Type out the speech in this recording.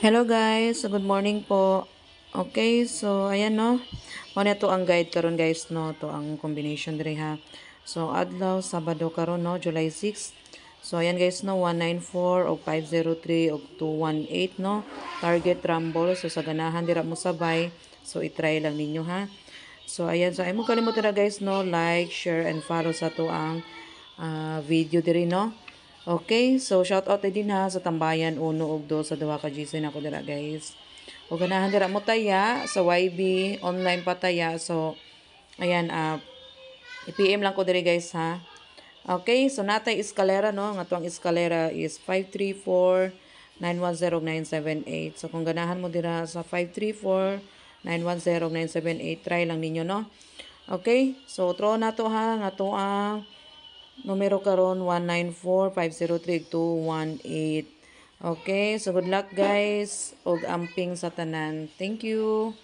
Hello guys, so good morning po. Okay, so ayan no. Mao na to ang guide karon guys no, to ang combination diri ha. So adlaw Sabado karon no, July 6. So ayan guys no, 194 og 503 og 218 no. Target rumble so sa ganahan dira mo sabay. So i-try lang ninyo ha. So ayan, so ay mo kalimutan na guys no, like, share and follow sa to ang video diri no. Okay, so shout out din ha sa tambayan uno ug do sa duha ka GC na ko dira guys. O ganahan dira mo taya sa YB online pataya. So ayan i-PM lang ko diri guys ha. Okay, so natay eskalera no, nga tuang eskalera is 534 910 978. So kung ganahan mo dira sa 534 910 978, try lang ninyo no. Okay, so throw na to ha nga to ang numero karon 194-503-218. Okay, so good luck guys og amping sa tanan. Thank you.